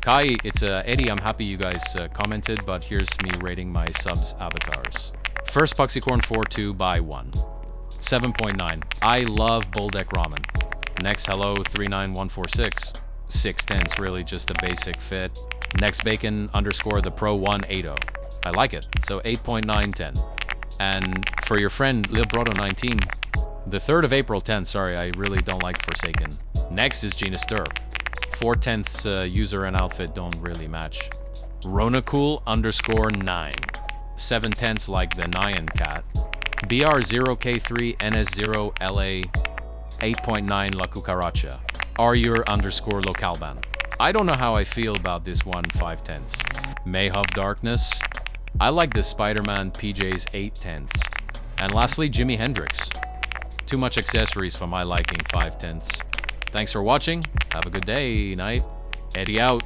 Kai, it's Eddie. I'm happy you guys commented, but here's me rating my subs avatars. First, Puxicorn 4-2 by 1. 7.9. I love Bull Deck Ramen. Next, Hello 39146. 6/10's really just a basic fit. Next, Bacon underscore the Pro 180. I like it. So 8.910. And for your friend Lil Brodo 19, the 3rd of April 10. Sorry, I really don't like Forsaken. Next is Gina Stir. 4/10's user and outfit don't really match. Ronacool underscore 9. 7/10's like the Nyan cat. BR0K3 NS0 LA 8.9 La Cucaracha. Are your underscore localban. I don't know how I feel about this one 5/10's. Mayhov Darkness. I like the Spider-Man PJs 8/10's. And lastly, Jimi Hendrix. Too much accessories for my liking 5/10's. Thanks for watching. Have a good day, night. Eddie out.